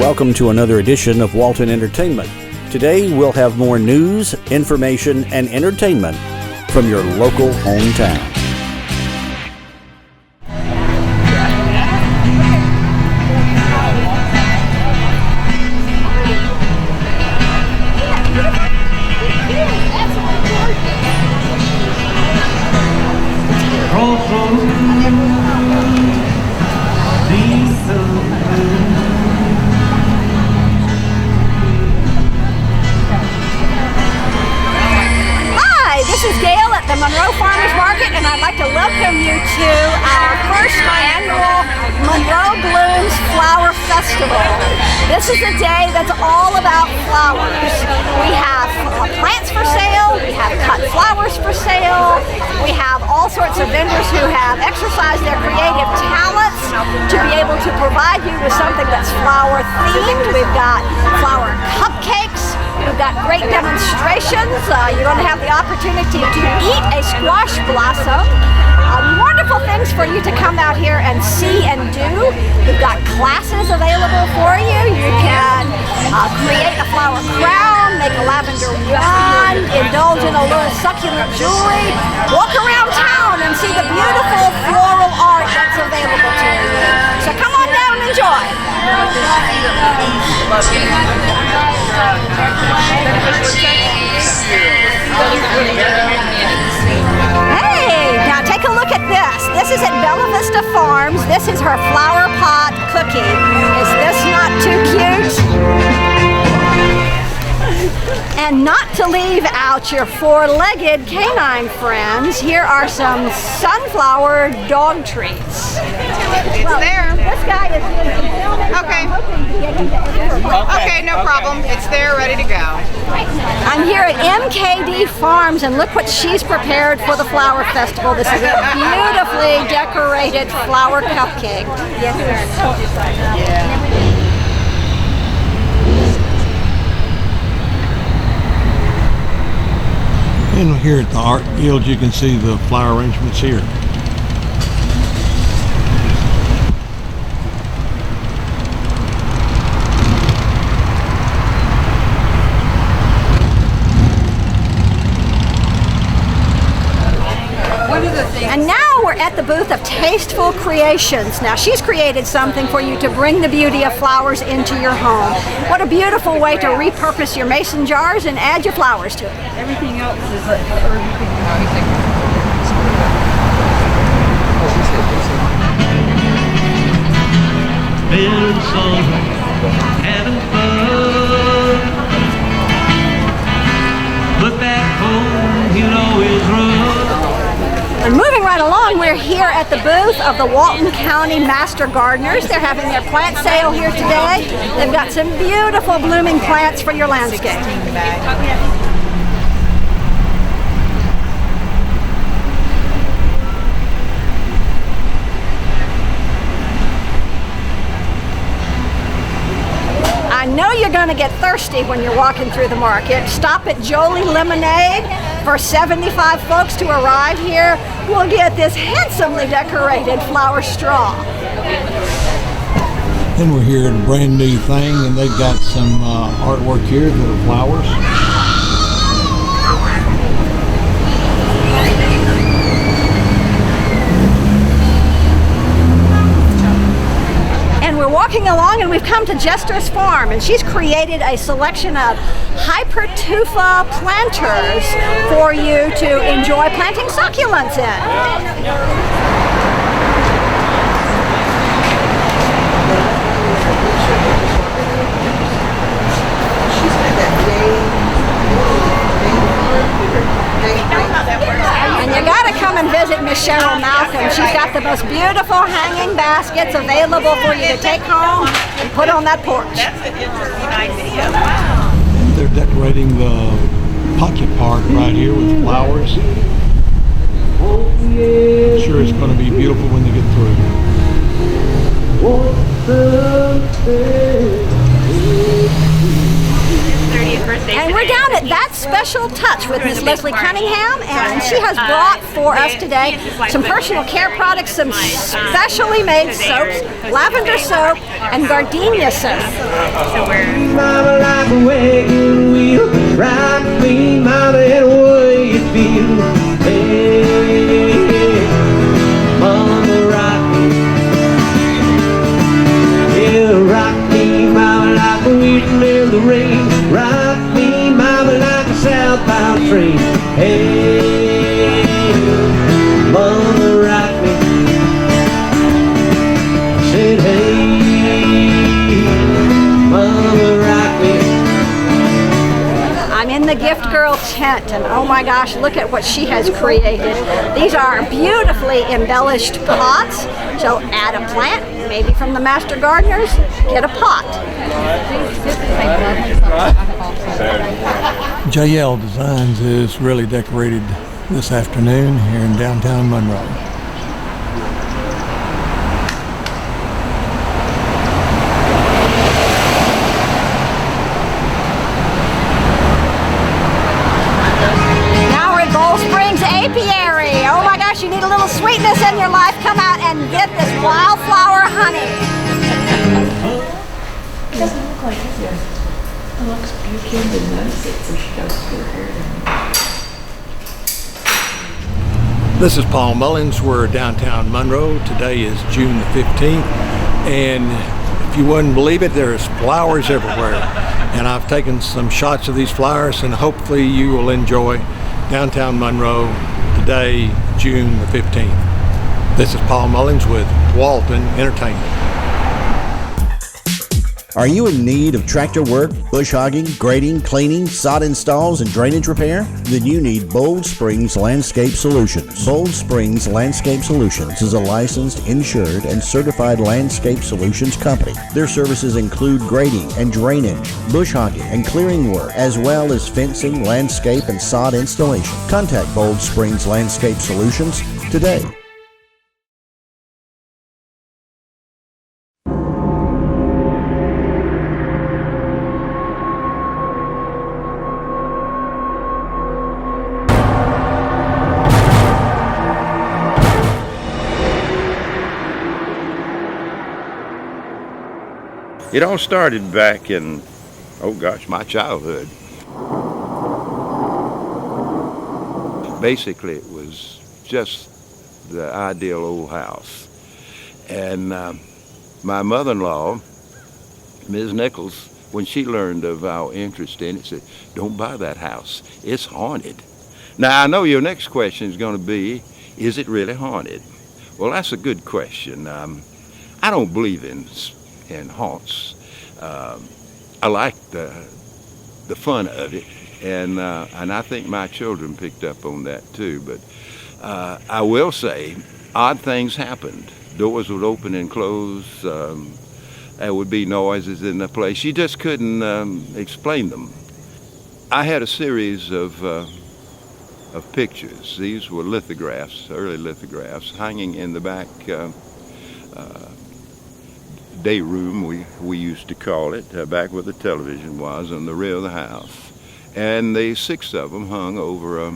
Welcome to another edition of Walton Entertainment. Today we'll have more news, information, and entertainment from your local hometown. This is a day that's all about flowers. We have plants for sale, we have cut flowers for sale, we have all sorts of vendors who have exercised their creative talents to be able to provide you with something that's flower themed. We've got flower cupcakes, we've got great demonstrations. You're going to have the opportunity to eat a squash blossom. Wonderful things for you to come out here and see and do. We've got classes available for you. You can create a flower crown, make a lavender wand, indulge in a little succulent jewelry, walk around town and see the beautiful floral art that's available to you. So come on down and enjoy. Hey, now take a look at this. This is at Bella Vista Farms. This is her flower pot cookie. Is this not too cute? And not to leave out your four-legged canine friends, here are some sunflower dog treats. It's there. This guy is filming. Okay. Okay, no problem. It's there, ready to go. I'm here at MKD Farms, and look what she's prepared for the Flower Festival. This is a beautifully decorated flower cupcake. Yes, sir. Yeah. And here at the Art Guild, you can see the flower arrangements here. And now we're at the booth of Tasteful Creations. Now she's created something for you to bring the beauty of flowers into your home. What a beautiful way to repurpose your mason jars and add your flowers to it. Everything else is like having fun, but back home he'll always run. And moving right along, we're here at the booth of the Walton County Master Gardeners. They're having their plant sale here today. They've got some beautiful blooming plants for your landscape. I know you're going to get thirsty when you're walking through the market. Stop at Jolie Lemonade. For 75 folks to arrive here, we'll get this handsomely decorated flower straw. Then we're here at a brand new thing, and they've got some artwork here that are flowers. We're walking along and we've come to Jester's Farm, and she's created a selection of hypertufa planters for you to enjoy planting succulents in. And you gotta come and visit Miss Cheryl Malcolm. She's got the most beautiful hanging baskets available for you to take home and put on that porch. That's an interesting idea. And they're decorating the pocket park right here with flowers. I'm sure it's going to be beautiful when they get through. And we're down at That special touch with Miss Leslie Cunningham, and she has brought for us today some personal care products, some specially made soaps, lavender soap, and gardenia soap. Mama, like a wagon wheel, rock me, mama, and away you feel. Hey, mama, rock me. Yeah, rock me, mama, like a wheel in the rain. Rock me, mama, like a southbound train. Hey, mama, rock me. Said, hey, mama, rock me. I'm in the gift girl tent, and oh my gosh, look at what she has created. These are beautifully embellished pots, so add a plant, maybe from the master gardeners, get a pot. JL Designs is really decorated this afternoon here in downtown Monroe. Apiary. Oh my gosh, you need a little sweetness in your life. Come out and get this wildflower honey. It doesn't look like it. It looks beautiful and notice it, so she goes through her. This is Paul Mullins. We're downtown Monroe. Today is June the 15th, and if you wouldn't believe it, there's flowers everywhere. And I've taken some shots of these flowers, and hopefully you will enjoy downtown Monroe today, June the 15th. This is Paul Mullins with Walton Entertainment. Are you in need of tractor work, bush hogging, grading, cleaning, sod installs, and drainage repair? Then you need Bold Springs Landscape Solutions. Bold Springs Landscape Solutions is a licensed, insured, and certified landscape solutions company. Their services include grading and drainage, bush hogging and clearing work, as well as fencing, landscape, and sod installation. Contact Bold Springs Landscape Solutions today. It all started back in, oh gosh, my childhood. Basically, it was just the ideal old house. And my mother-in-law, Ms. Nichols, when she learned of our interest in it, said, don't buy that house. It's haunted. Now, I know your next question is going to be, is it really haunted? Well, that's a good question. I don't believe in haunts. I like the fun of it, and I think my children picked up on that too. But I will say, odd things happened. Doors would open and close. There would be noises in the place. You just couldn't explain them. I had a series of pictures. These were lithographs, early lithographs, hanging in the back day room, we used to call it, back where the television was, in the rear of the house. And the 6 of them hung over a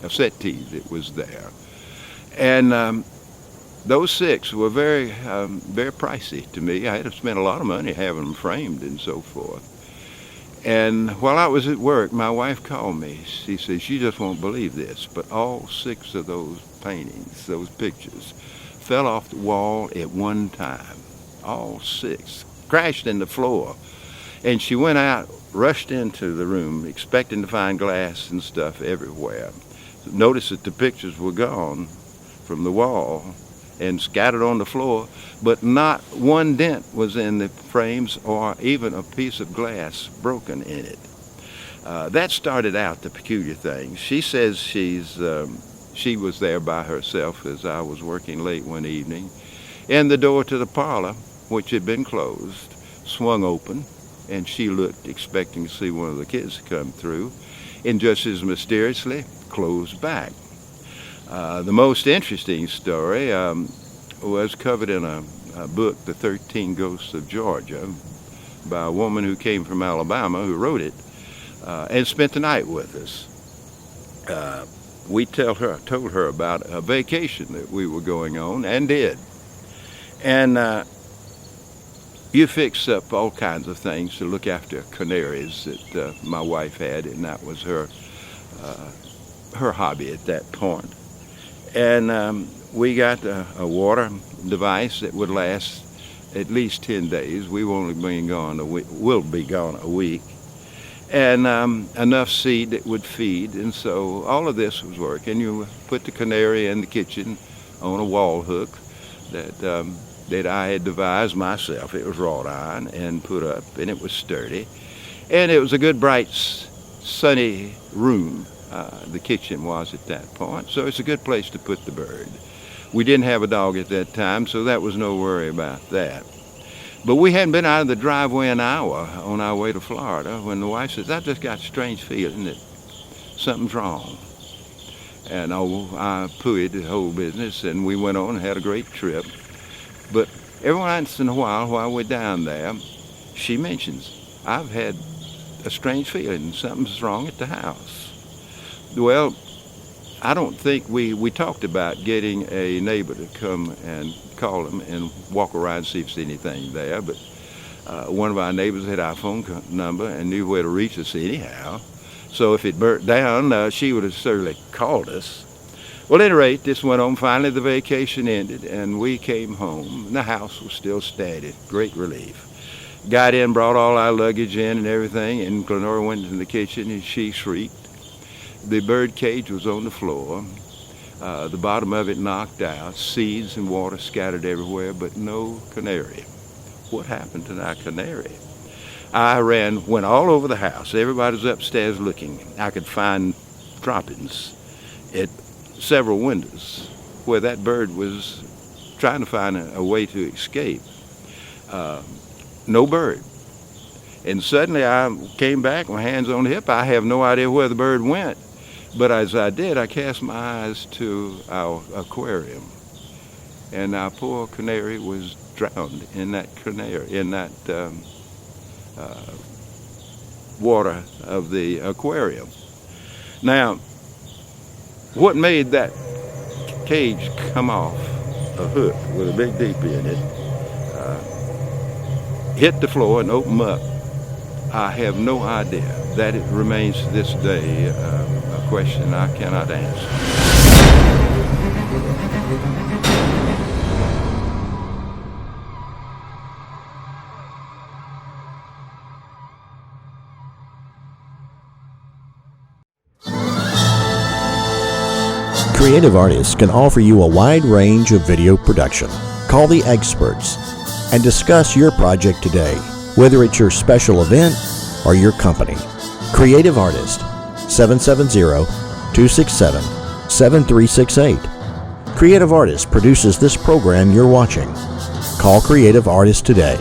settee that was there. And those 6 were very, very pricey to me. I had to spend a lot of money having them framed and so forth. And while I was at work, my wife called me. She says, you just won't believe this, but all 6 of those paintings, those pictures, fell off the wall at one time. All 6 crashed in the floor. And she went out, rushed into the room, expecting to find glass and stuff everywhere. Noticed that the pictures were gone from the wall and scattered on the floor, but not one dent was in the frames or even a piece of glass broken in it. That started out the peculiar thing. She says she was there by herself as I was working late one evening, and the door to the parlor, which had been closed, swung open, and she looked, expecting to see one of the kids come through, and just as mysteriously closed back. The most interesting story was covered in a book, The 13 Ghosts of Georgia, by a woman who came from Alabama who wrote it. and spent the night with us. We told her about a vacation that we were going on, and did. And you fix up all kinds of things to look after canaries that my wife had, and that was her hobby at that point. And we got a water device that would last at least 10 days. We've only been gone a week. We'll be gone a week. And enough seed that would feed. And so all of this was working. You put the canary in the kitchen on a wall hook that I had devised myself. It was wrought iron and put up, and it was sturdy. And it was a good, bright, sunny room. The kitchen was at that point. So it's a good place to put the bird. We didn't have a dog at that time, so that was no worry about that. But we hadn't been out of the driveway an hour on our way to Florida when the wife says, I just got a strange feeling that something's wrong. And I poohed the whole business, and we went on and had a great trip. But every once in a while we're down there, she mentions, I've had a strange feeling something's wrong at the house. Well, I don't think we talked about getting a neighbor to come and call them and walk around and see if there's anything there, but one of our neighbors had our phone number and knew where to reach us anyhow. So if it burnt down, she would have certainly called us. Well, at any rate, this went on. Finally, the vacation ended, and we came home, and the house was still steady. Great relief. Got in, brought all our luggage in and everything, and Glenora went into the kitchen, and she shrieked. The bird cage was on the floor, the bottom of it knocked out, seeds and water scattered everywhere, but no canary. What happened to that canary? I went all over the house. Everybody was upstairs looking. I could find droppings at several windows where that bird was trying to find a way to escape. No bird. And suddenly I came back, my hands on the hip. I have no idea where the bird went. But as I did, I cast my eyes to our aquarium, and our poor canary was drowned in that water of the aquarium. Now, what made that cage come off a hook with a big deep in it, hit the floor and open up, I have no idea. That it remains to this day a question I cannot answer. Creative artists can offer you a wide range of video production. Call the experts and discuss your project today, whether it's your special event or your company. Creative Artist, 770-267-7368. Creative Artist produces this program you're watching. Call Creative Artist today,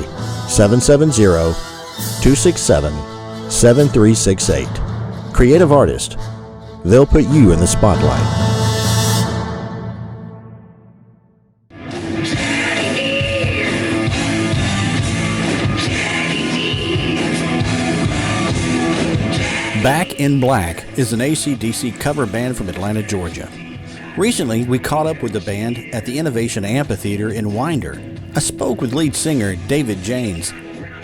770-267-7368. Creative Artist, they'll put you in the spotlight. Back in Black is an AC/DC cover band from Atlanta, Georgia. Recently, we caught up with the band at the Innovation Amphitheater in Winder. I spoke with lead singer David James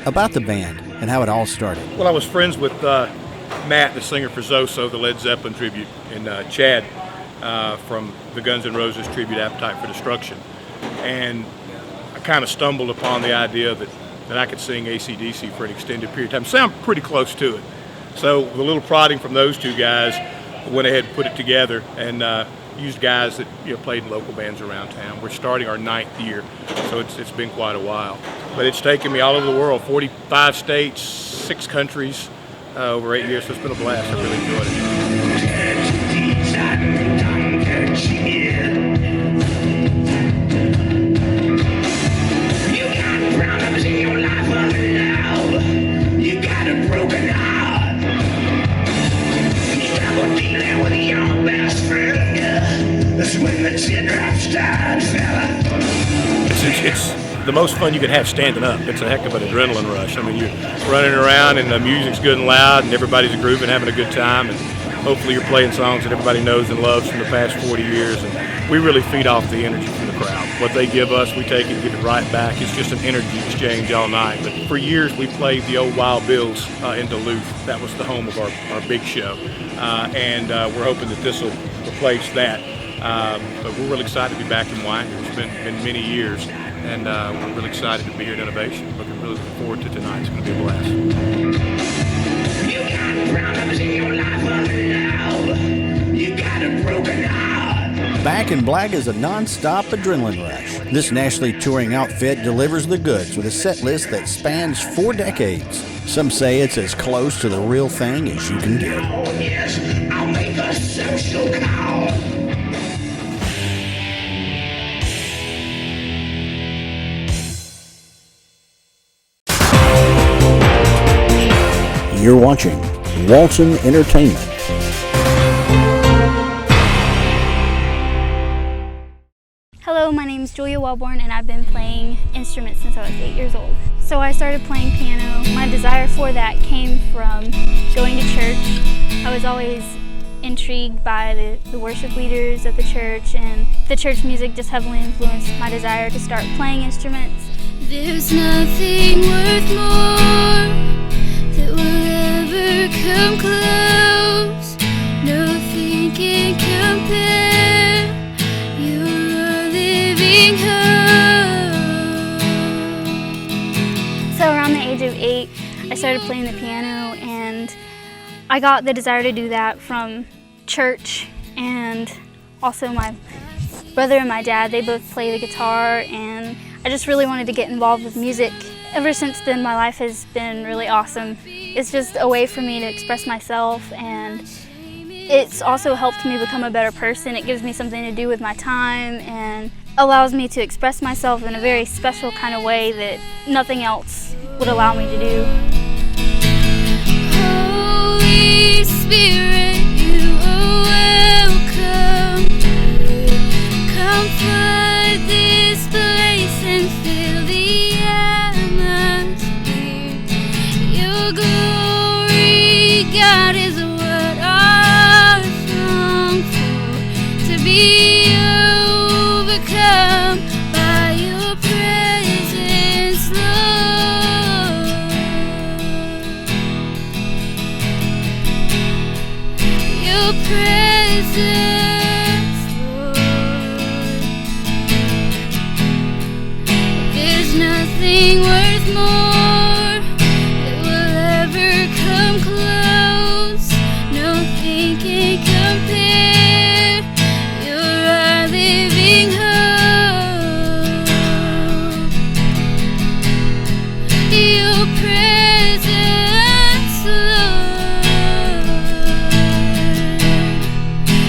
about the band and how it all started. Well, I was friends with Matt, the singer for Zoso, the Led Zeppelin tribute, and Chad from the Guns N' Roses tribute Appetite for Destruction. And I kind of stumbled upon the idea that I could sing AC/DC for an extended period of time. Sound pretty close to it. So with a little prodding from those two guys, went ahead and put it together and used guys that played in local bands around town. We're starting our 9th year, so it's been quite a while. But it's taken me all over the world, 45 states, 6 countries, over 8 years, so it's been a blast. I really enjoyed it. You got problems in your life of love. You got a broken heart. Dealing with your best friend. That's when the teardrops start, fella. the most fun you can have standing up. It's a heck of an adrenaline rush. I mean, you're running around and the music's good and loud and everybody's grooving, having a good time, and hopefully you're playing songs that everybody knows and loves from the past 40 years. And we really feed off the energy from the crowd. What they give us, we take it and give it right back. It's just an energy exchange all night. But for years, we played the old Wild Bills in Duluth. That was the home of our big show. And we're hoping that this will replace that. But we're really excited to be back in Winder. It's been many years, and we're really excited to be here at Innovation. Looking really forward to tonight. It's going to be a blast. You got problems in your life now. You got a broken heart. Back in Black is a non-stop adrenaline rush. This nationally touring outfit delivers the goods with a set list that spans 4 decades. Some say it's as close to the real thing as you can get. Oh yes, I'll make a social call. You're watching Walton Entertainment. Hello, my name is Julia Wellborn and I've been playing instruments since I was 8 years old. So I started playing piano. My desire for that came from going to church. I was always intrigued by the worship leaders at the church, and the church music just heavily influenced my desire to start playing instruments. There's nothing worth more that will ever come close. Nothing can compare. You're a living hope. So around the age of 8, I started playing the piano, and I got the desire to do that from church, and also my brother and my dad, they both play the guitar, and I just really wanted to get involved with music. Ever since then, my life has been really awesome. It's just a way for me to express myself, and it's also helped me become a better person. It gives me something to do with my time and allows me to express myself in a very special kind of way that nothing else would allow me to do. Holy Spirit, you are welcome. Come flood this place and fill the atmosphere. Your glory, God, is what I long for. To be overcome by your presence, Lord. Your presence, Lord. There's nothing worth more that will ever come close. Nothing can compare. You're our living hope. Your presence, Lord.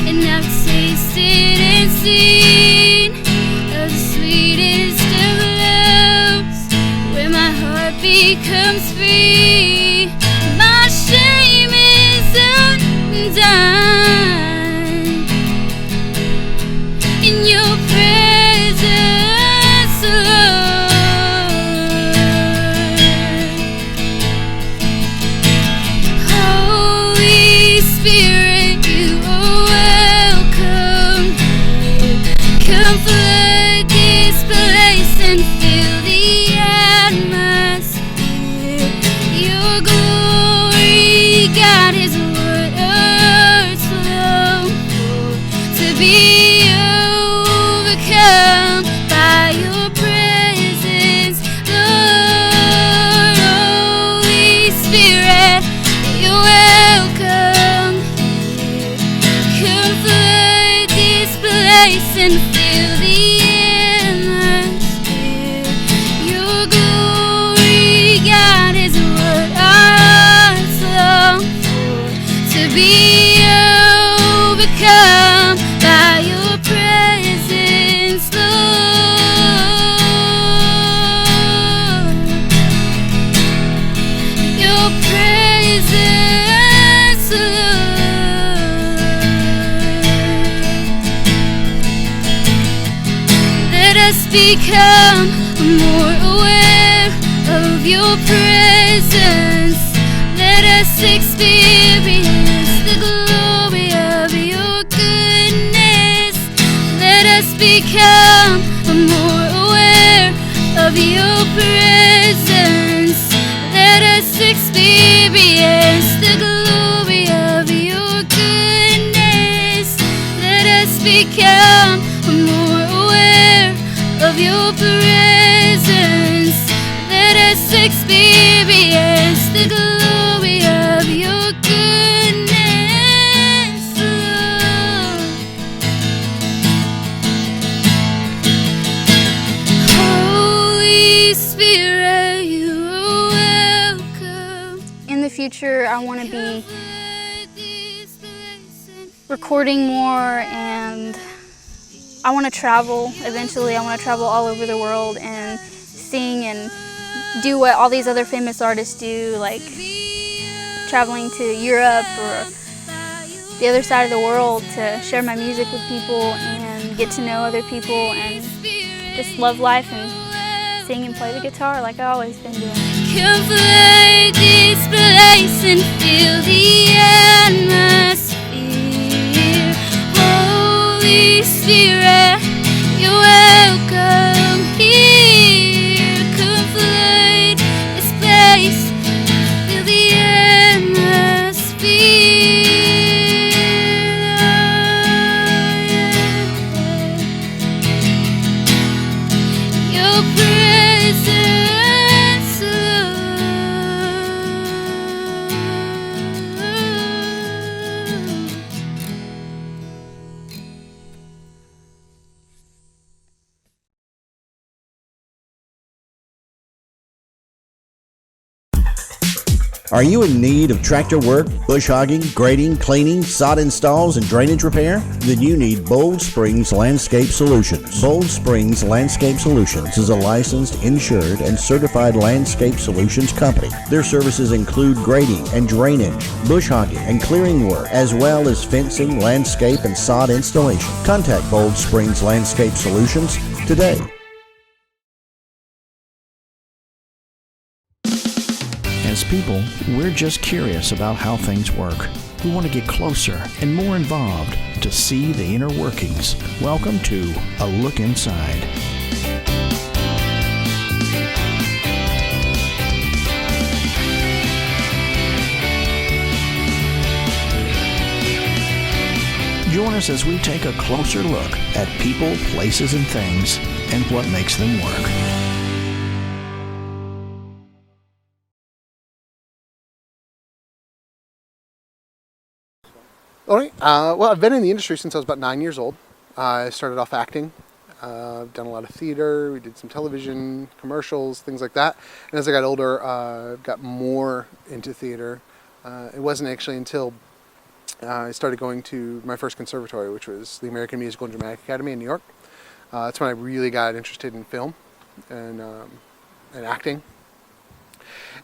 And I've tasted and seen of the sweetest of loves, where my heart becomes free, my shame is undone. In your presence, Lord. Holy Spirit, you are welcome. Come flood this place and fill the atmosphere. Your become more aware of your presence. Let us experience the glory of your goodness. Let us become more aware of your presence. Let us experience the glory of your goodness. Let us become more aware of your presence. Let us experience the glory of your goodness, Lord. Holy Spirit, you are welcome. In the future, I want to be recording more, and I want to travel. Eventually, I want to travel all over the world and sing and do what all these other famous artists do, like traveling to Europe or the other side of the world to share my music with people and get to know other people and just love life and sing and play the guitar like I've always been doing. Come flood this place and fill the atmosphere. Holy Spirit, you're welcome here. Come flood this place, fill the atmosphere. Your presence, Are you in need of tractor work, bush hogging, grading, cleaning, sod installs, and drainage repair? Then you need Bold Springs Landscape Solutions. Bold Springs Landscape Solutions is a licensed, insured, and certified landscape solutions company. Their services include grading and drainage, bush hogging and clearing work, as well as fencing, landscape, and sod installation. Contact Bold Springs Landscape Solutions today. As people, we're just curious about how things work. We want to get closer and more involved to see the inner workings. Welcome to A Look Inside. Join us as we take a closer look at people, places, and things, and what makes them work. All right. Well, I've been in the industry since I was about 9 years old. I started off acting. I've done a lot of theater. We did some television, commercials, things like that. And as I got older, got more into theater. It wasn't actually until I started going to my first conservatory, which was the American Musical and Dramatic Academy in New York. That's when I really got interested in film and acting.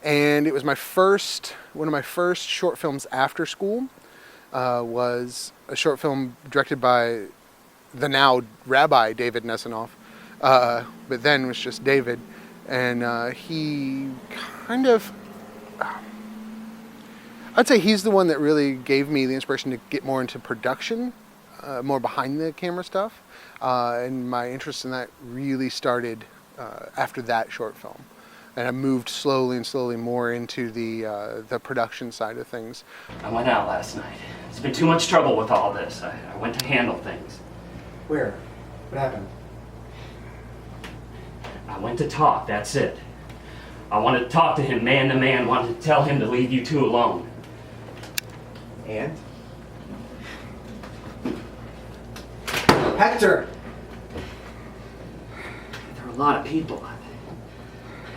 And it was one of my first short films after school. Was a short film directed by the now Rabbi David Nesanoff, but then was just David, and he kind of, I'd say he's the one that really gave me the inspiration to get more into production, more behind the camera stuff, and my interest in that really started after that short film. And I moved slowly more into the production side of things. I went out last night. There's been too much trouble with all this. I went to handle things. Where? What happened? I went to talk, that's it. I wanted to talk to him man to man, wanted to tell him to leave you two alone. And? Hector! There are a lot of people.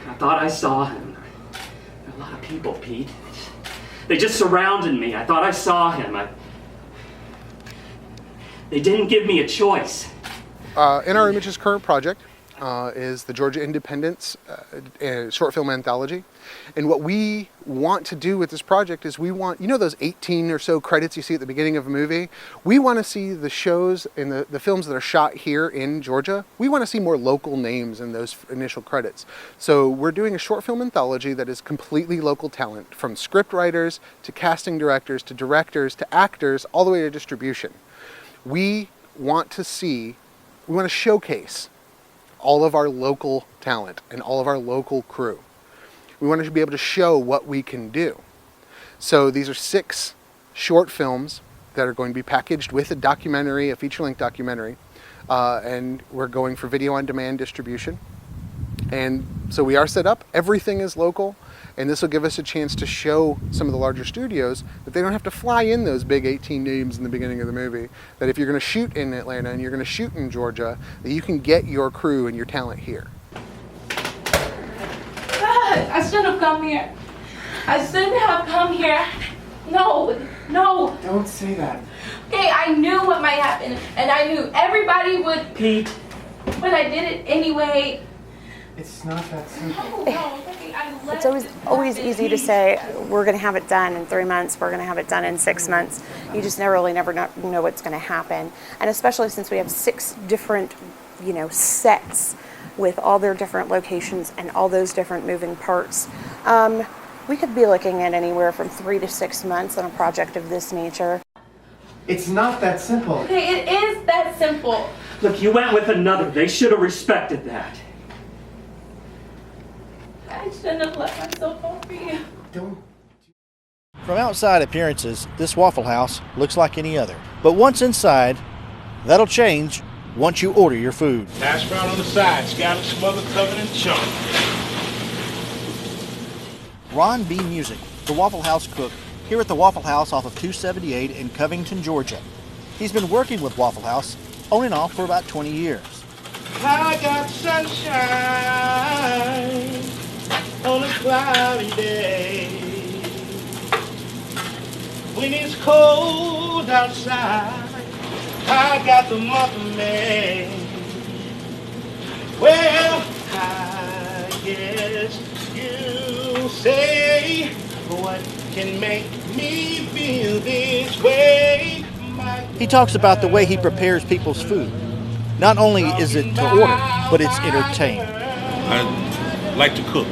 I thought I saw him. There are a lot of people, Pete. They just surrounded me. I thought I saw him. They didn't give me a choice. In our Images current project, is the Georgia Independence short film anthology. And what we want to do with this project is we want, you know those 18 or so credits you see at the beginning of a movie? We want to see the shows and the films that are shot here in Georgia. We want to see more local names in those initial credits. So we're doing a short film anthology that is completely local talent, from script writers to casting directors to directors to actors, all the way to distribution. We want to showcase all of our local talent and all of our local crew. We want to be able to show what we can do. So these are 6 short films that are going to be packaged with a documentary, a feature-length documentary, and we're going for video on demand distribution. And so we are set up, everything is local, and this will give us a chance to show some of the larger studios that they don't have to fly in those big 18 names in the beginning of the movie, that if you're going to shoot in Atlanta and you're going to shoot in Georgia, that you can get your crew and your talent here. God, I shouldn't have come here. I shouldn't have come here. No, no. Don't say that. Okay, I knew what might happen, and I knew everybody would. Pete. But I did it anyway. It's not that simple. It's always easy to say, we're going to have it done in 3 months, we're going to have it done in 6 months. You just never know what's going to happen. And especially since we have 6 different, sets with all their different locations and all those different moving parts. We could be looking at anywhere from 3 to 6 months on a project of this nature. It's not that simple. Okay, it is that simple. Look, you went with another. They should have respected that. I shouldn't have let myself fall for you. From outside appearances, this Waffle House looks like any other. But once inside, that'll change once you order your food. Hash brown on the side, scallop smothered, covered in chunk. Ron B. Music, the Waffle House cook, here at the Waffle House off of 278 in Covington, Georgia. He's been working with Waffle House on and off for about 20 years. I got sunshine on a cloudy day. When it's cold outside, I got the month of May. Well, I guess you say, what can make me feel this way? He talks about the way he prepares people's food. Not only is it to order, but it's entertaining. I like to cook,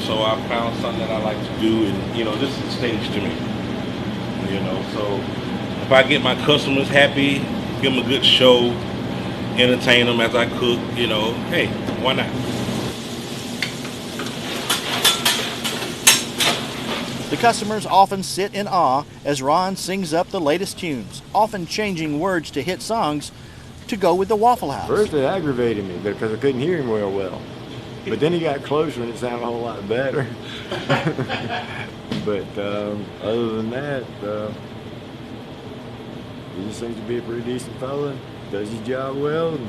so I found something that I like to do, and this is a stage to me. So if I get my customers happy, give them a good show, entertain them as I cook, hey, why not? The customers often sit in awe as Ron sings up the latest tunes, often changing words to hit songs to go with the Waffle House. First it aggravated me because I couldn't hear him well. But then he got closer and it sounded a whole lot better. But other than that, he just seems to be a pretty decent fella, does his job well, and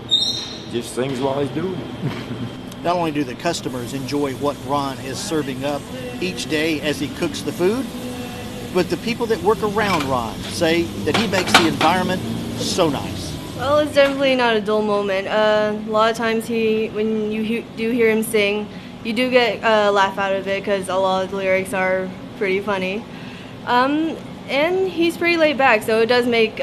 just sings while he's doing it. Not only do the customers enjoy what Ron is serving up each day as he cooks the food, but the people that work around Ron say that he makes the environment so nice. Well, it's definitely not a dull moment. A lot of times when you do hear him sing, you do get a laugh out of it because a lot of the lyrics are pretty funny. And he's pretty laid back, so it does make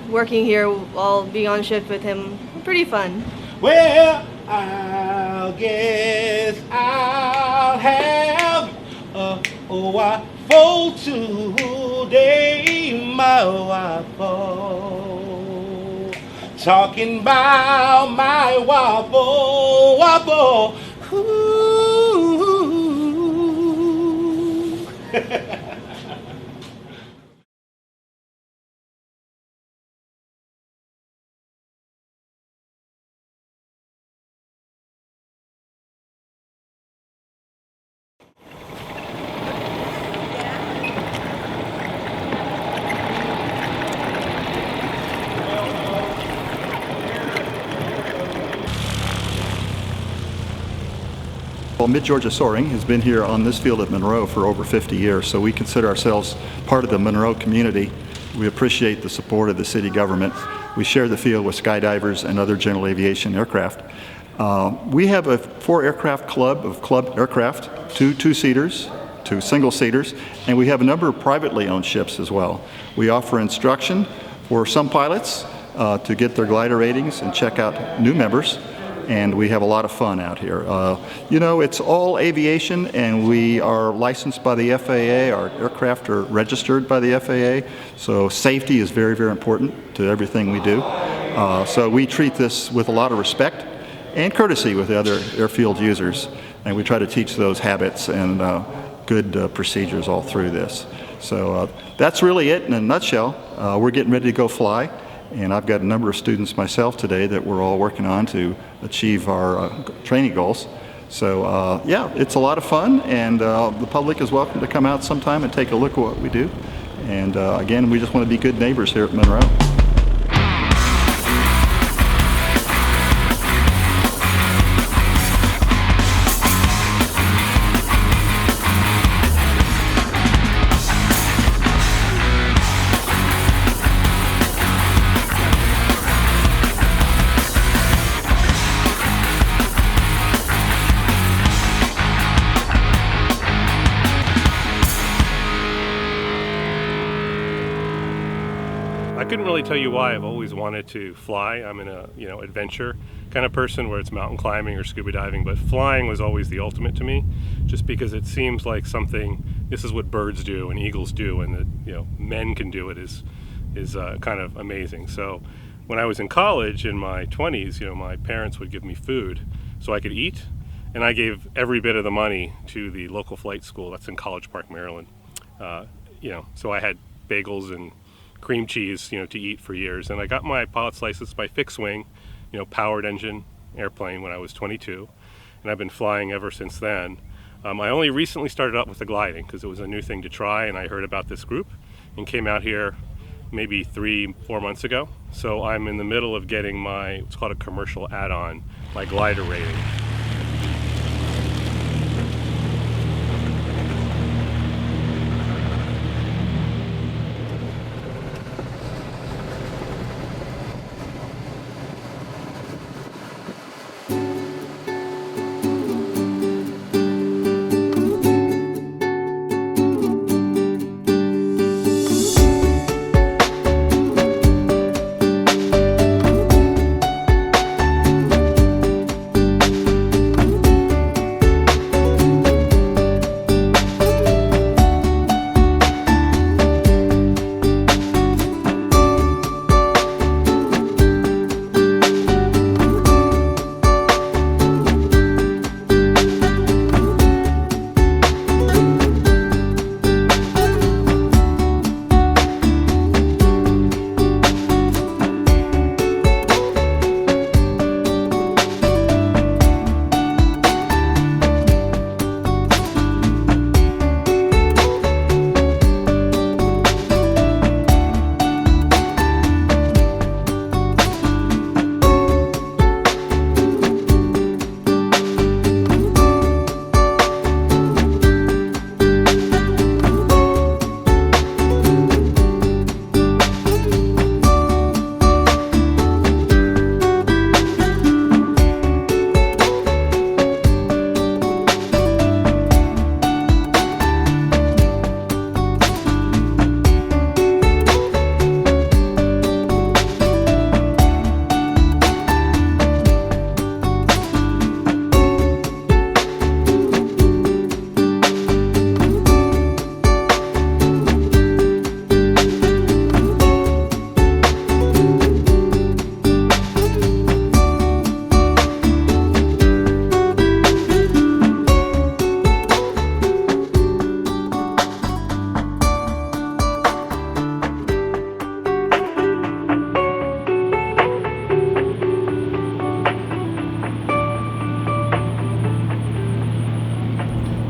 working here while being on shift with him pretty fun. Well, I guess I'll have a waffle today, my waffle. Talking about my waffle. Ooh. Well, Mid-Georgia Soaring has been here on this field at Monroe for over 50 years, so we consider ourselves part of the Monroe community. We appreciate the support of the city government. We share the field with skydivers and other general aviation aircraft. We have a 4-aircraft club of club aircraft, 2 two-seaters, 2 single-seaters, and we have a number of privately owned ships as well. We offer instruction for some pilots to get their glider ratings and check out new members, and we have a lot of fun out here. You know, it's all aviation, and we are licensed by the FAA. Our aircraft are registered by the FAA, so safety is very, very important to everything we do. So we treat this with a lot of respect and courtesy with the other airfield users, and we try to teach those habits and good procedures all through this. So that's really it in a nutshell. We're getting ready to go fly, and I've got a number of students myself today that we're all working on to achieve our training goals. So yeah, it's a lot of fun, and the public is welcome to come out sometime and take a look at what we do. And again, we just want to be good neighbors here at Monroe. I couldn't really tell you why. I've always wanted to fly. I'm in a adventure kind of person where it's mountain climbing or scuba diving, but flying was always the ultimate to me, just because it seems like something. This is what birds do and eagles do, and that men can do it is kind of amazing. So when I was in college in my 20s, my parents would give me food so I could eat, and I gave every bit of the money to the local flight school that's in College Park, Maryland. So I had bagels and cream cheese, to eat for years. And I got my pilot's license by fixed wing, powered engine airplane when I was 22. And I've been flying ever since then. I only recently started up with the gliding because it was a new thing to try, and I heard about this group and came out here maybe 3-4 months ago. So I'm in the middle of getting what's called a commercial add-on, my glider rating.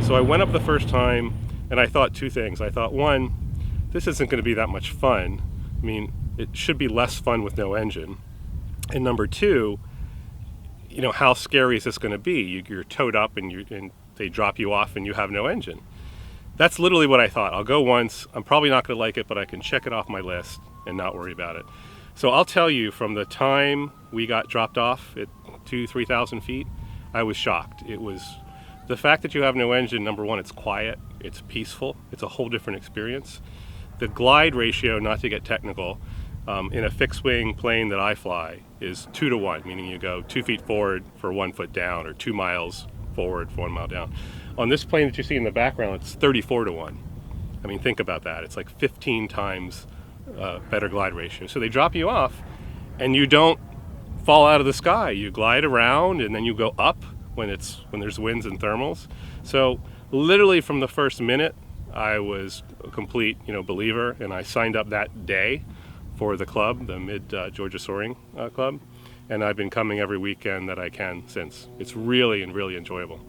So I went up the first time and I thought 2 things. I thought, one, this isn't going to be that much fun. I mean, it should be less fun with no engine. And number 2, how scary is this going to be? You're towed up and they drop you off and you have no engine. That's literally what I thought. I'll go once. I'm probably not going to like it, but I can check it off my list and not worry about it. So I'll tell you, from the time we got dropped off at 3,000 feet, I was shocked. It was the fact that you have no engine. Number one, it's quiet, it's peaceful, it's a whole different experience. The glide ratio, not to get technical, in a fixed wing plane that I fly is 2 to 1, meaning you go 2 feet forward for 1 foot down, or 2 miles forward for 1 mile down. On this plane that you see in the background, it's 34 to 1. I mean, think about that. It's like 15 times better glide ratio. So they drop you off and you don't fall out of the sky. You glide around and then you go up when there's winds and thermals. So literally from the first minute, I was a complete believer, and I signed up that day for the club, the Mid Georgia Soaring Club, and I've been coming every weekend that I can since. It's really enjoyable.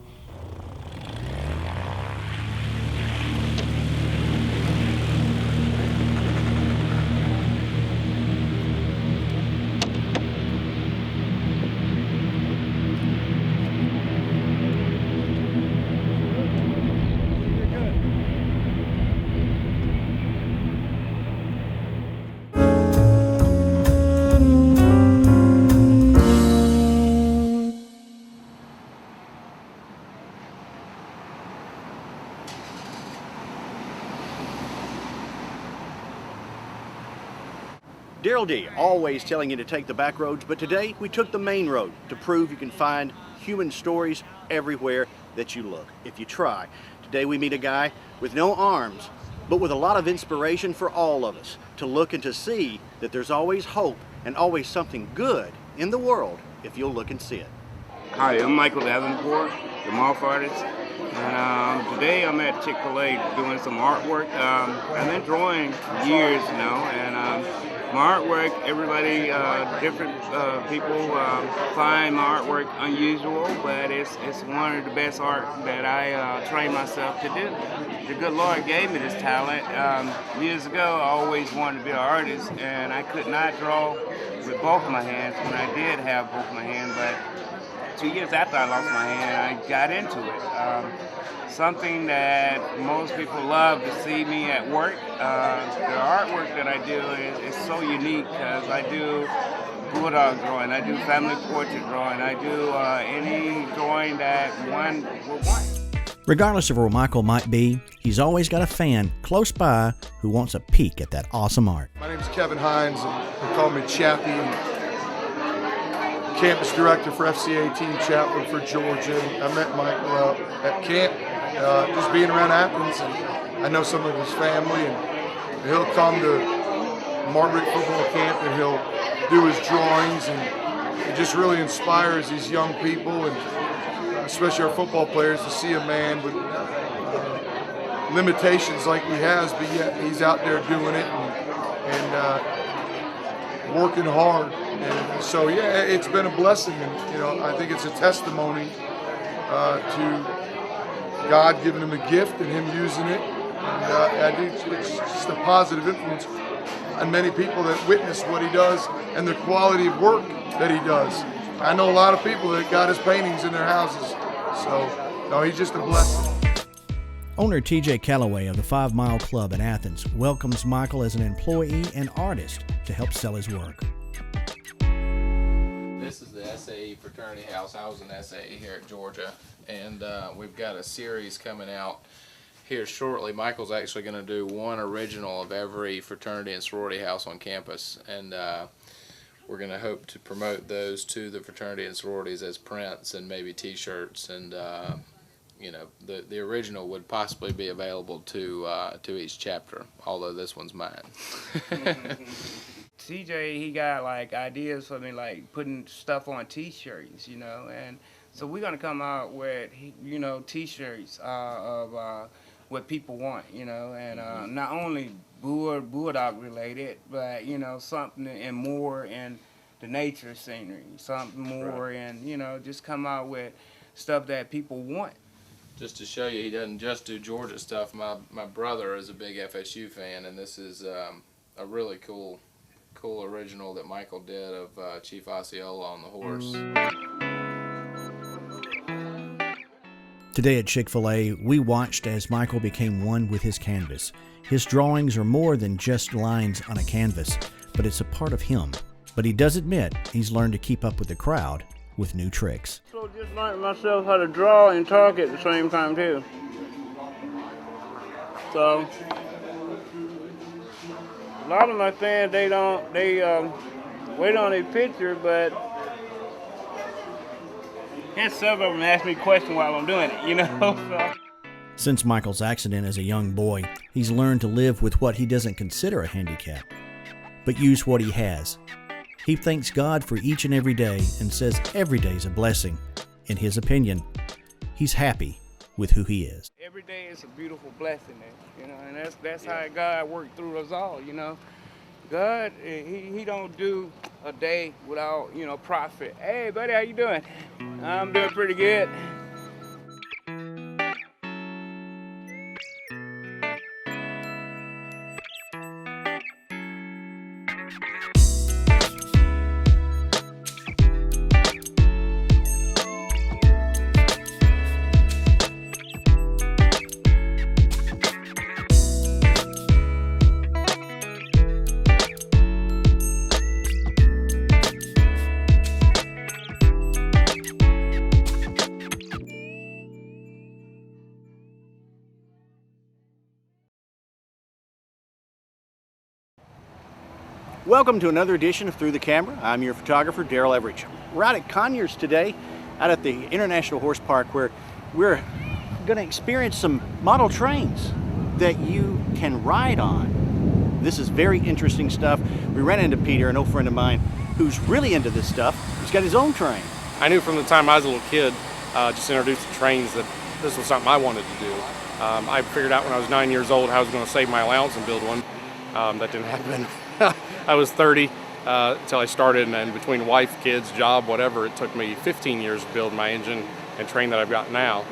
Daryl D, always telling you to take the back roads, but today we took the main road to prove you can find human stories everywhere that you look, if you try. Today we meet a guy with no arms, but with a lot of inspiration for all of us to look and to see that there's always hope and always something good in the world if you'll look and see it. Hi, I'm Michael Davenport, the Moth Artist, and today I'm at Chick-fil-A doing some artwork. I've been drawing years now, and my artwork, everybody, different people find my artwork unusual, but it's one of the best art that I trained myself to do. The good Lord gave me this talent. Years ago, I always wanted to be an artist, and I could not draw with both of my hands when I did have both of my hands, but 2 years after I lost my hand, I got into it. Something that most people love to see me at work. The artwork that I do is so unique because I do bulldog drawing, I do family portrait drawing, I do any drawing that one will want. Regardless of where Michael might be, he's always got a fan close by who wants a peek at that awesome art. My name's Kevin Hines, and they call me Chappie. Campus director for FCA Team Chaplain for Georgia. I met Michael at camp, just being around Athens, and I know some of his family, and he'll come to Margaret football camp and he'll do his drawings, and it just really inspires these young people, and especially our football players, to see a man with limitations like he has, but yet he's out there doing it and working hard. And so, yeah, it's been a blessing, and I think it's a testimony to God giving him a gift and him using it. And I think it's just a positive influence on many people that witness what he does and the quality of work that he does. I know a lot of people that got his paintings in their houses, so no, he's just a blessing. Owner TJ Calloway of the 5 Mile Club in Athens welcomes Michael as an employee and artist to help sell his work. This is the SAE fraternity house. I was an SAE here at Georgia, and we've got a series coming out here shortly. Michael's actually going to do one original of every fraternity and sorority house on campus, and we're going to hope to promote those to the fraternity and sororities as prints and maybe t-shirts, and the original would possibly be available to each chapter, although this one's mine. TJ, he got like ideas for me, like putting stuff on t-shirts, and so we're gonna come out with, t-shirts of what people want, and not only bulldog related, but something and more in the nature scenery, something more, and just come out with stuff that people want. Just to show you, he doesn't just do Georgia stuff. My brother is a big FSU fan, and this is a really cool original that Michael did of Chief Osceola on the horse. Today at Chick-fil-A, we watched as Michael became one with his canvas. His drawings are more than just lines on a canvas. but it's a part of him. But he does admit he's learned to keep up with the crowd with new tricks. So just learned myself how to draw and talk at the same time too. So a lot of my fans, they wait on a picture, but and some of them ask me questions while I'm doing it, you know. So. Since Michael's accident as a young boy, he's learned to live with what he doesn't consider a handicap, but use what he has. He thanks God for each and every day and says every day is a blessing. In his opinion, he's happy with who he is. Every day is a beautiful blessing, you know, and that's how God worked through us all, you know. God, he don't do a day without, you know, profit. Hey, buddy, how you doing? I'm doing pretty good. Welcome to another edition of Through the Camera. I'm your photographer, Daryl Everidge. We're out at Conyers today, out at the International Horse Park, where we're going to experience some model trains that you can ride on. This is very interesting stuff. We ran into Peter, an old friend of mine, who's really into this stuff. He's got his own train. I knew from the time I was a little kid, just introduced to trains, that this was something I wanted to do. I figured out when I was 9 years old how I was going to save my allowance and build one. That didn't happen. I was 30 until I started, and between wife, kids, job, whatever, it took me 15 years to build my engine and train that I've got now.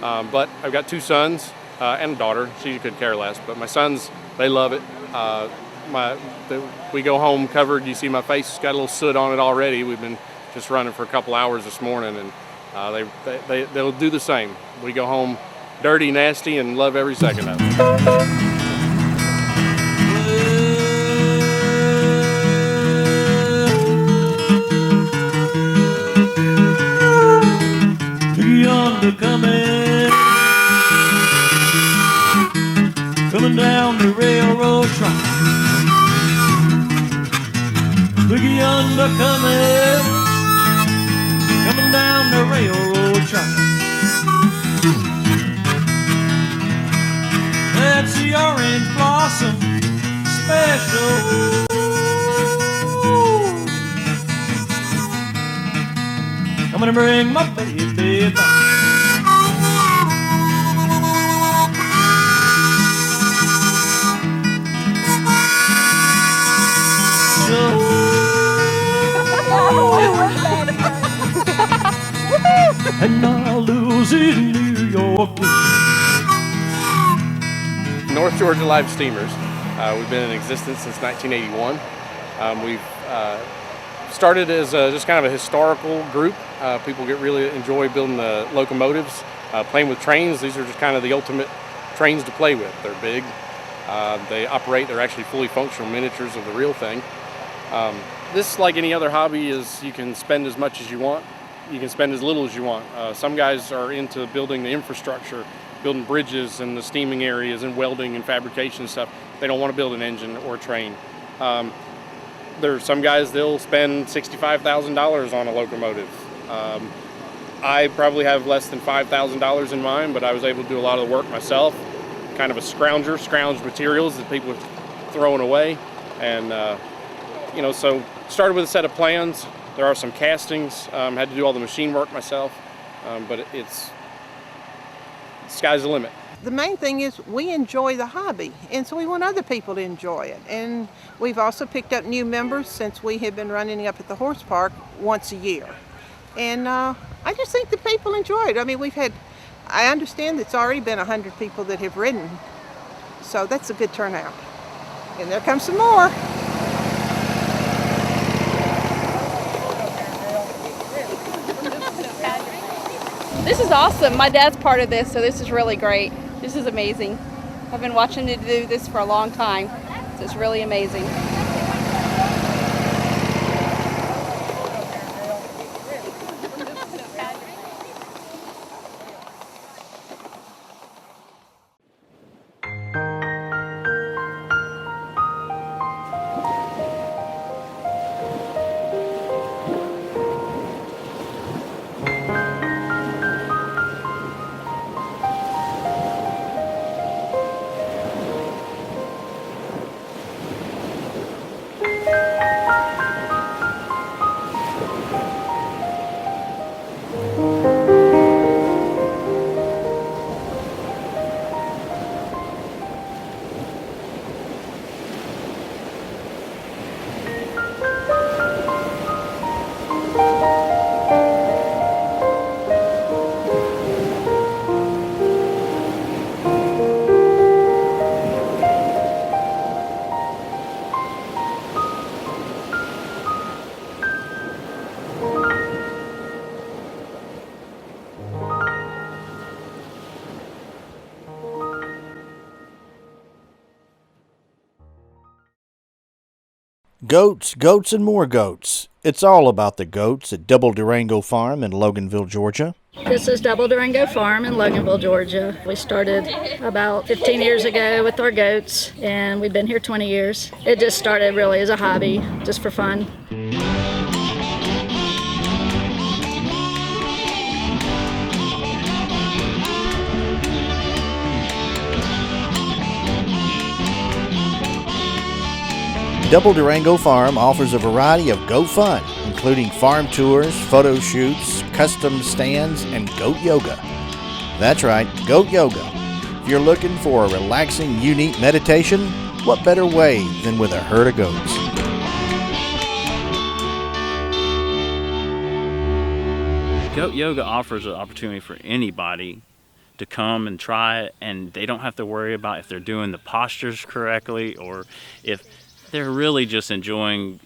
But I've got two sons and a daughter. She could care less, but my sons, they love it. We go home covered. You see my face has got a little soot on it already. We've been just running for a couple hours this morning, and they'll do the same. We go home dirty, nasty, and love every second of it. Coming down the railroad track. Look yonder coming down the railroad track. That's the orange blossom special. I'm gonna bring my baby back. And I'll lose in New York. North Georgia Live Steamers. We've been in existence since 1981. We've started as just kind of a historical group. People really enjoy building the locomotives, playing with trains. These are just kind of the ultimate trains to play with. They're big. They operate. They're actually fully functional miniatures of the real thing. This, like any other hobby, is you can spend as much as you want. You can spend as little as you want. Some guys are into building the infrastructure, building bridges and the steaming areas and welding and fabrication stuff. They don't want to build an engine or a train. There are some guys, they'll spend $65,000 on a locomotive. I probably have less than $5,000 in mine, but I was able to do a lot of the work myself. Kind of a scrounged materials that people are throwing away. And, so started with a set of plans. There are some castings. Had to do all the machine work myself, but it's sky's the limit. The main thing is we enjoy the hobby, and so we want other people to enjoy it. And we've also picked up new members since we have been running up at the horse park once a year. And I just think the people enjoy it. I mean, I understand it's already been 100 people that have ridden, so that's a good turnout. And there comes some more. This is awesome. My dad's part of this, so this is really great. This is amazing. I've been watching him do this for a long time, so it's really amazing. Goats, goats, and more goats. It's all about the goats at Double Durango Farm in Loganville, Georgia. This is Double Durango Farm in Loganville, Georgia. We started about 15 years ago with our goats, and we've been here 20 years. It just started really as a hobby, just for fun. Double Durango Farm offers a variety of goat fun, including farm tours, photo shoots, custom stands, and goat yoga. That's right, goat yoga. If you're looking for a relaxing, unique meditation, what better way than with a herd of goats? Goat yoga offers an opportunity for anybody to come and try it, and they don't have to worry about if they're doing the postures correctly or if they're really just enjoying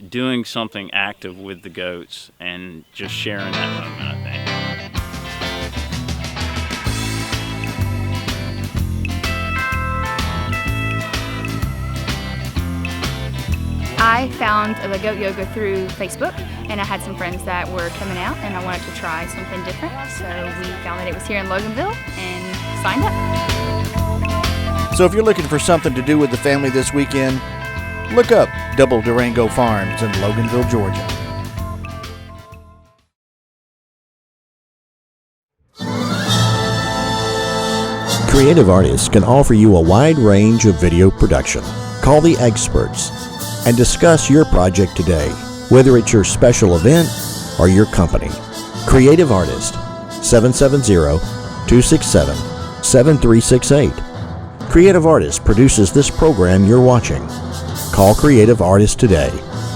doing something active with the goats and just sharing that moment, I think. I found the goat yoga through Facebook, and I had some friends that were coming out and I wanted to try something different, so we found that it was here in Loganville and signed up. So if you're looking for something to do with the family this weekend, look up Double Durango Farms in Loganville, Georgia. Creative artists can offer you a wide range of video production. Call the experts and discuss your project today, whether it's your special event or your company. Creative Artist, 770-267-7368. Creative Artist produces this program you're watching. Call Creative Artist today,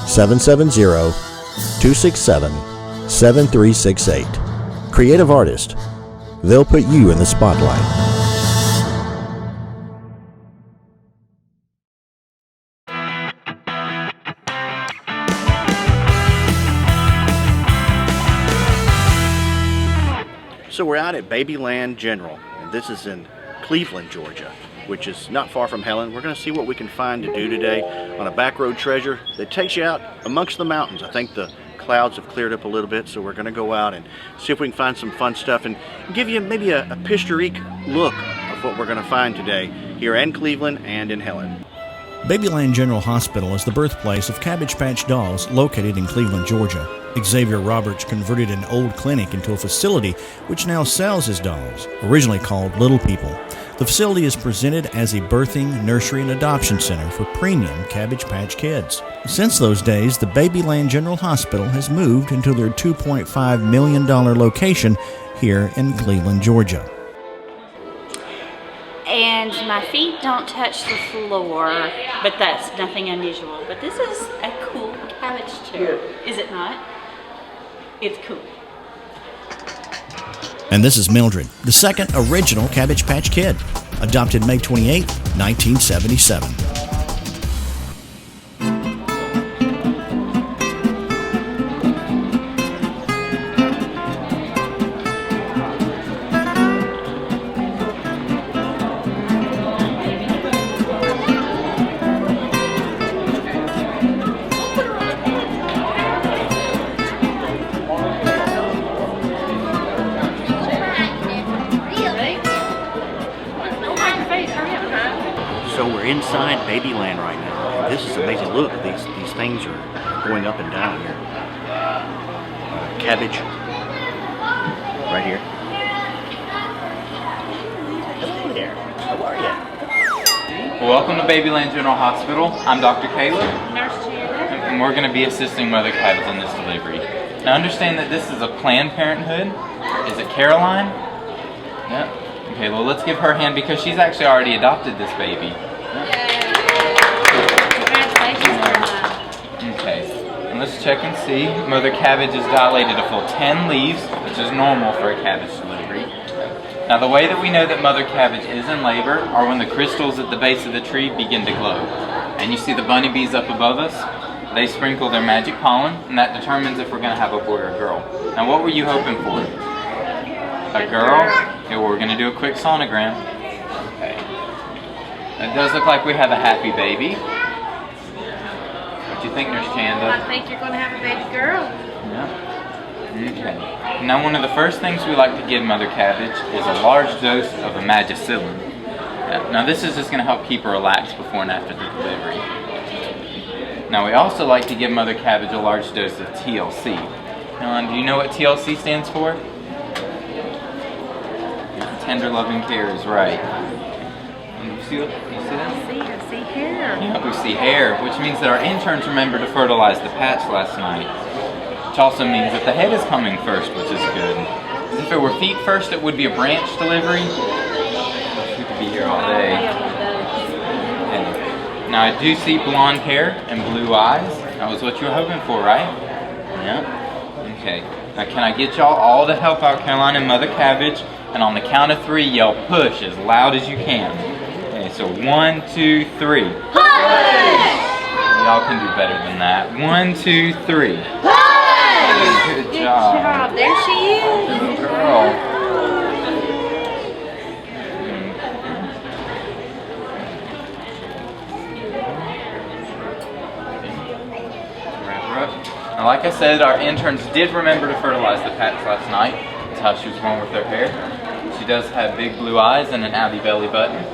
770-267-7368. Creative Artist, they'll put you in the spotlight. So we're out at Babyland General, and this is in Cleveland, Georgia, which is not far from Helena. We're going to see what we can find to do today on a back road treasure that takes you out amongst the mountains. I think the clouds have cleared up a little bit, so we're going to go out and see if we can find some fun stuff and give you maybe a picturesque look of what we're going to find today here in Cleveland and in Helena. Babyland General Hospital is the birthplace of Cabbage Patch Dolls located in Cleveland, Georgia. Xavier Roberts converted an old clinic into a facility which now sells his dolls, originally called Little People. The facility is presented as a birthing, nursery, and adoption center for premium Cabbage Patch Kids. Since those days, the Babyland General Hospital has moved into their $2.5 million location here in Cleveland, Georgia. And my feet don't touch the floor, but that's nothing unusual. But this is a cool cabbage chair, is it not? It's cool. And this is Mildred, the second original Cabbage Patch Kid, adopted May 28, 1977. Inside Babyland right now. This is amazing. Look, these things are going up and down here. Cabbage right here. Hello there. How are you? Welcome to Babyland General Hospital. I'm Dr. Caleb, and we're going to be assisting Mother Cabbage in this delivery. Now understand that this is a Planned Parenthood. Is it Caroline? Yeah. Okay, well let's give her a hand because she's actually already adopted this baby. Okay, and let's check and see. Mother Cabbage is dilated a full 10 leaves, which is normal for a cabbage delivery. Now the way that we know that Mother Cabbage is in labor are when the crystals at the base of the tree begin to glow. And you see the bunny bees up above us? They sprinkle their magic pollen, and that determines if we're going to have a boy or a girl. Now what were you hoping for? A girl? Okay, well we're going to do a quick sonogram. Okay. It does look like we have a happy baby. Would you think, Nurse I Chanda? think you're going to have a baby girl. Yeah. Okay. Now, one of the first things we like to give Mother Cabbage is a large dose of imagicillin. Now, this is just going to help keep her relaxed before and after the delivery. Now, we also like to give Mother Cabbage a large dose of TLC. Helen, do you know what TLC stands for? Tender loving care is right. And you see that? I see hair. Yeah, we see hair, which means that our interns remembered to fertilize the patch last night. Which also means that the head is coming first, which is good. If it were feet first, it would be a branch delivery. We could be here all day. Okay. Now I do see blonde hair and blue eyes. That was what you were hoping for, right? Yeah. Okay. Now can I get y'all all to help out Caroline and Mother Cabbage? And on the count of 3, yell push as loud as you can. Okay, so 1, 2, 3. Push! Y'all can do better than that. 1, 2, 3. Push! Good job. Good job. There she is. Good girl. Wrap her up. Now, like I said, our interns did remember to fertilize the patch last night. That's how she was born with her hair. She does have big blue eyes and an outie belly button.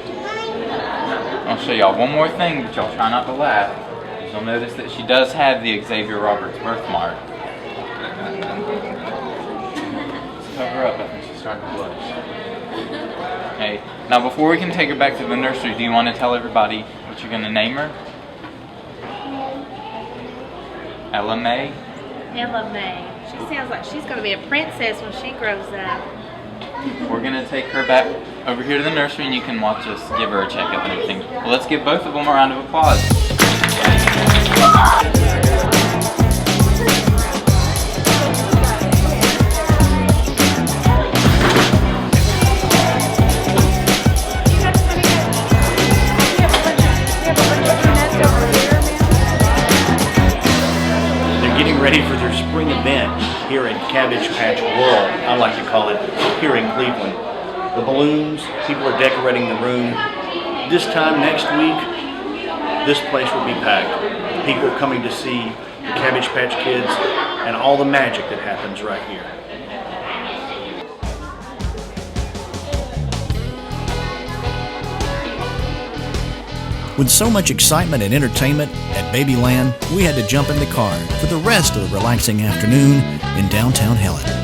I'll show y'all one more thing, but y'all try not to laugh. You'll notice that she does have the Xavier Roberts birthmark. Let's cover her up. I think she's starting to blush. Okay. Now, before we can take her back to the nursery, do you want to tell everybody what you're going to name her? Ella May? Ella May. She sounds like she's going to be a princess when she grows up. We're going to take her back over here to the nursery and you can watch us give her a checkup and everything. Well, let's give both of them a round of applause. They're getting ready for their spring event here at Cabbage Patch World, I like to call it, here in Cleveland. The balloons, people are decorating the room. This time next week, this place will be packed. People are coming to see the Cabbage Patch Kids and all the magic that happens right here. With so much excitement and entertainment at Babyland, we had to jump in the car for the rest of the relaxing afternoon in downtown Helena.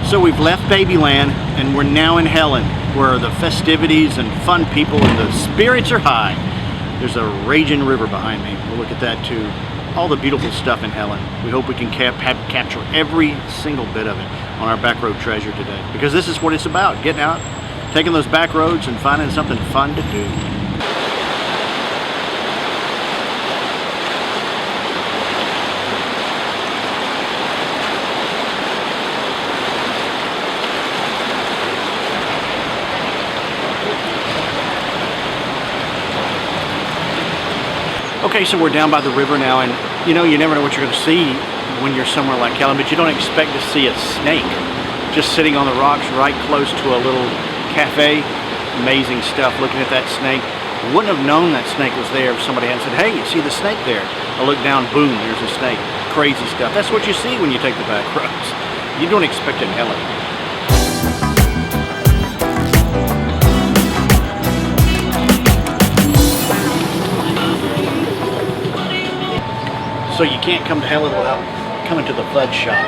So we've left Babyland and we're now in Helena, where the festivities and fun people and the spirits are high. There's a raging river behind me. We'll look at that too. All the beautiful stuff in Helena. We hope we can capture every single bit of it on our back road treasure today, because this is what it's about, getting out, taking those back roads and finding something fun to do. Okay, so we're down by the river now, and you know, you never know what you're going to see when you're somewhere like Helena, but you don't expect to see a snake just sitting on the rocks right close to a little cafe. Amazing stuff, looking at that snake. Wouldn't have known that snake was there if somebody hadn't said, hey, you see the snake there? I look down, boom, there's a snake. Crazy stuff. That's what you see when you take the back roads. You don't expect it in Helena. So you can't come to Helena without coming to the fudge shop.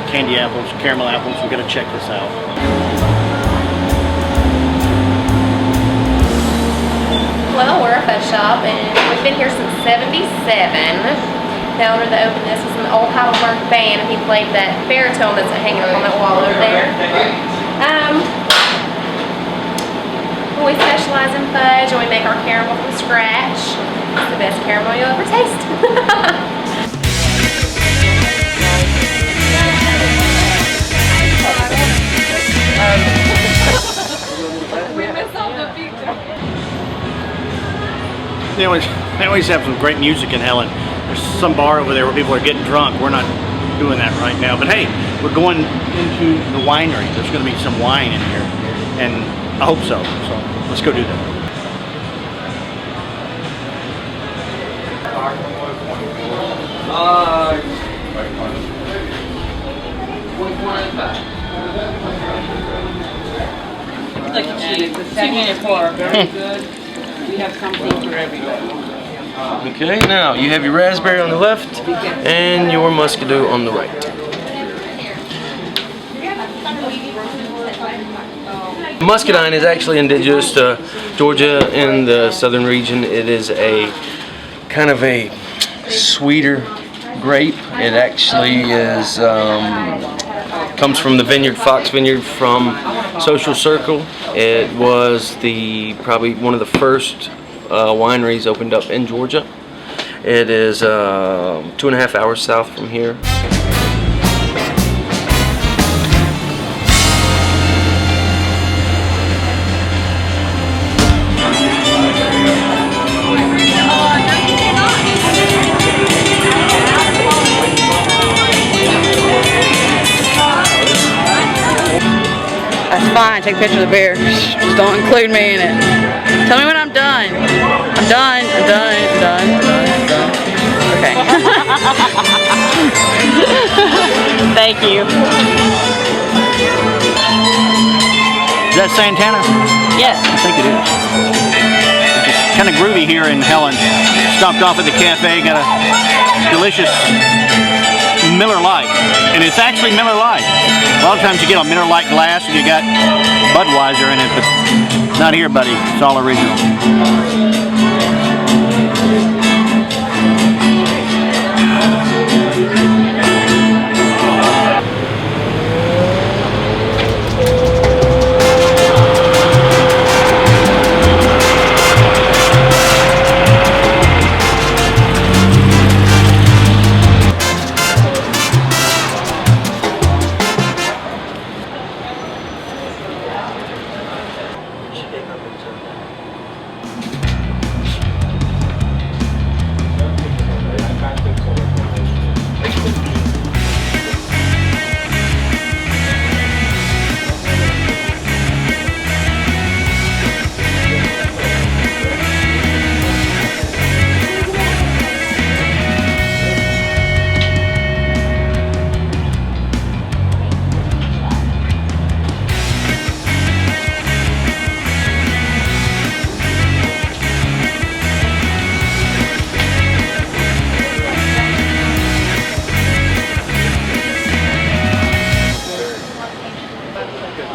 Candy apples, caramel apples, we've got to check this out. Well, we're a fudge shop and we've been here since '77. The owner that opened this was an old Heidelberg band, and he played that baritone that's hanging up on that wall over there. We specialize in fudge and we make our caramel from scratch. It's the best caramel you'll ever taste. They always have some great music in Helena. There's some bar over there where people are getting drunk. We're not doing that right now. But hey, we're going into the winery. There's going to be some wine in here, and I hope so. So let's go do that. Look at you, 2-minute pour. Very good. We have something for everybody. Okay, now you have your raspberry on the left and your muscadoo on the right. Muscadine is actually indigenous to Georgia in the southern region. It is a kind of a sweeter grape. It actually is comes from the vineyard, Fox Vineyard from Social Circle. It was probably one of the first wineries opened up in Georgia. It is 2.5 hours south from here. That's fine, take a picture of the beer. Just don't include me in it. Tell me when I'm done. I'm done, I'm done, I'm done, I'm done, I'm done. Okay. Thank you. Is that Santana? Yes. I think it is. It's kind of groovy here in Helen. Stopped off at the cafe, got a delicious Miller Lite, and it's actually Miller Lite. A lot of times you get a Miller Lite glass and you got Budweiser in it, but not here, buddy. It's all original.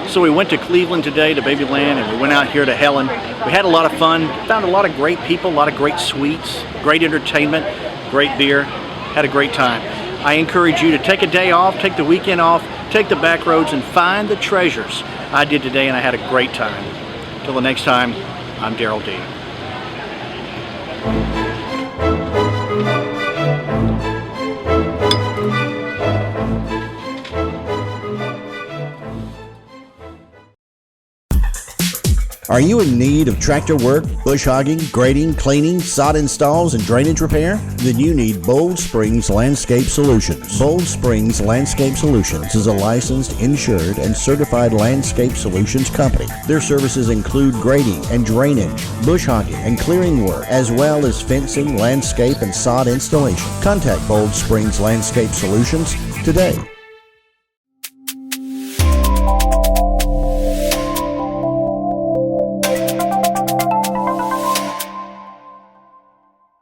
So we went to Cleveland today, to Babyland, and we went out here to Helen. We had a lot of fun, found a lot of great people, a lot of great sweets, great entertainment, great beer, had a great time. I encourage you to take a day off, take the weekend off, take the back roads and find the treasures. I did today and I had a great time. Till the next time, I'm Daryl D. Are you in need of tractor work, bush hogging, grading, cleaning, sod installs, and drainage repair? Then you need Bold Springs Landscape Solutions. Bold Springs Landscape Solutions is a licensed, insured, and certified landscape solutions company. Their services include grading and drainage, bush hogging and clearing work, as well as fencing, landscape, and sod installation. Contact Bold Springs Landscape Solutions today.